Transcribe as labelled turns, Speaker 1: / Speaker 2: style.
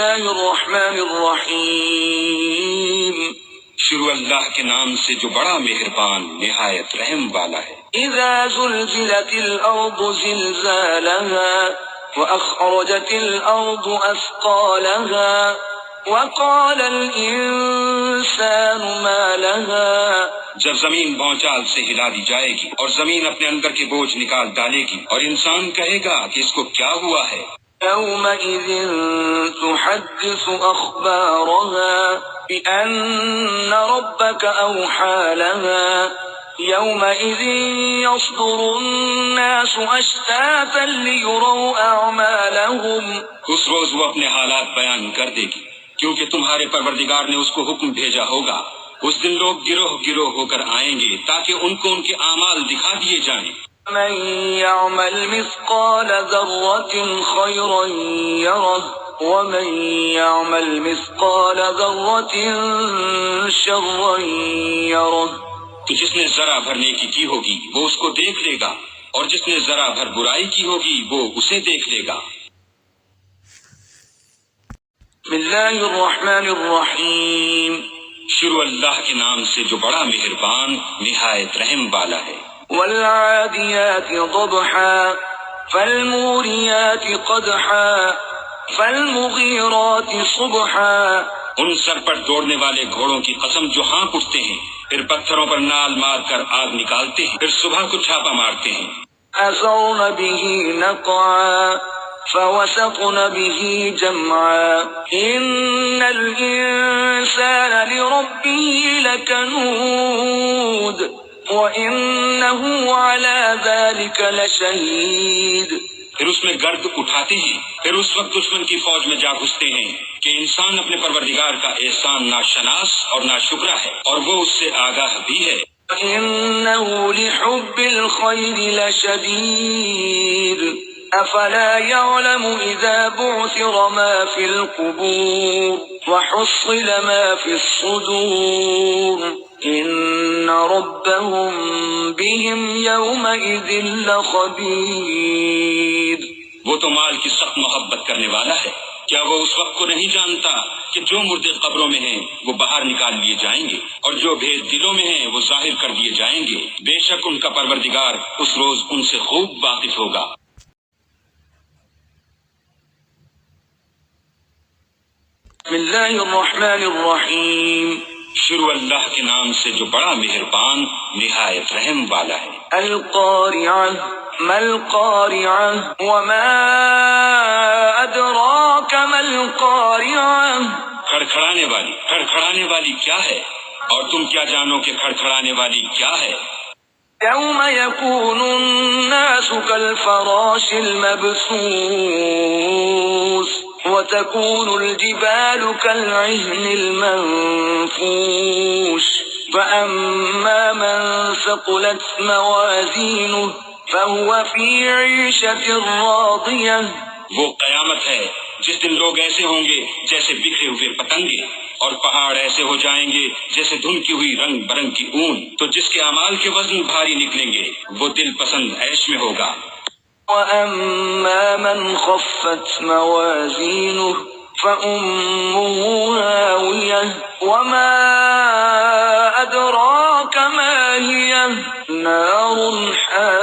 Speaker 1: اللہ الرحمن الرحیم،
Speaker 2: شروع اللہ کے نام سے جو بڑا مہربان نہایت رحم والا ہے۔
Speaker 1: اذا زلزلت الارض زلزالها واخرجت الارض اثقالها وقال الانسان ما لها،
Speaker 2: جب زمین بھونچال سے ہلا دی جائے گی اور زمین اپنے اندر کے بوجھ نکال ڈالے گی اور انسان کہے گا کہ اس کو کیا ہوا ہے۔
Speaker 1: يومئذ تحدث أخبارها بأن ربك أوحى لها، يومئذ يصدر الناس أشتاتا ليروا أعمالهم،
Speaker 2: اس روز وہ اپنے حالات بیان کر دے گی کیونکہ تمہارے پروردگار نے اس کو حکم بھیجا ہوگا۔ اس دن لوگ گروہ گروہ ہو کر آئیں گے تاکہ ان کو ان کے اعمال دکھا دیے جائیں۔
Speaker 1: من يعمل مثقال ذرة خيرا يره ومن يعمل مثقال ذرة شرا يره،
Speaker 2: تو جس نے ذرا بھر نیکی کی ہوگی وہ اس کو دیکھ لے گا اور جس نے ذرا بھر برائی کی ہوگی وہ اسے دیکھ لے گا۔
Speaker 1: بسم اللہ الرحمن الرحیم،
Speaker 2: شروع اللہ کے نام سے جو بڑا مہربان نہایت رحم والا ہے۔
Speaker 1: والعادیات ضبحا فالموریات قدحا فالمغیرات صبحا،
Speaker 2: ان سر پر دوڑنے والے گھوڑوں کی قسم جو ہانپ اٹھتے ہیں، پھر پتھروں پر نال مار کر آگ نکالتے ہیں، پھر صبح کو چھاپا مارتے ہیں۔
Speaker 1: اثرن به نقعا فوسطن به جمعا ان الانسان لربه لکنود وَإِنَّهُ عَلَى ذَلِكَ لَشَهِيدٌ،
Speaker 2: پھر اس میں گرد اٹھاتے ہیں، پھر اس وقت دشمن کی فوج میں جا گھستے ہیں کہ انسان اپنے پروردگار کا احسان ناشناس اور ناشکرا ہے اور وہ اس سے آگاہ بھی ہے۔
Speaker 1: وَإِنَّهُ لِحُبِّ الْخَيْرِ لَشَدِيدٌ أَفَلَا يَعْلَمُ إِذَا بُعْثِرَ مَا فِي الْقُبُورِ وَحُصِّلَ مَا فِي الصُّدُورِ إِنَّ رَبَّهُمْ بِهِمْ يَوْمَئِذٍ لَخَبِيرٌ،
Speaker 2: وہ تو مال کی سخت محبت کرنے والا ہے، کیا وہ اس وقت کو نہیں جانتا کہ جو مردے قبروں میں ہیں وہ باہر نکال لیے جائیں گے اور جو بھید دلوں میں ہیں وہ ظاہر کر دیے جائیں گے، بے شک ان کا پروردگار اس روز ان سے خوب واقف ہوگا۔
Speaker 1: بسم اللہ الرحمن الرحیم،
Speaker 2: شروع اللہ کے نام سے جو بڑا مہربان نہایت رحم والا ہے۔
Speaker 1: القارعہ ما القارعہ وما ادراک ما القارعہ،
Speaker 2: کھڑکھڑانے والی کیا ہے اور تم کیا جانو کہ کھڑکھڑانے والی کیا ہے؟
Speaker 1: یوم یکون الناس کالفراش المبثوث وتكون الجبال كالعهن المنفوش فأما من ثقلت موازينه فهو في عيشة راضية،
Speaker 2: وہ قیامت ہے جس دن لوگ ایسے ہوں گے جیسے بکھرے ہوئے پتنگے اور پہاڑ ایسے ہو جائیں گے جیسے دھنکی ہوئی رنگ برنگ کی اون، تو جس کے اعمال کے وزن بھاری نکلیں گے وہ دل پسند عیش میں ہوگا۔
Speaker 1: وَأَمَّا مَنْ خَفَّتْ مَوَازِينُهُ فَأُمُّهُ هَاوِيَةٌ وَمَا أَدْرَاكَ مَا هِيَهْ نَارٌ حَامِيَةٌ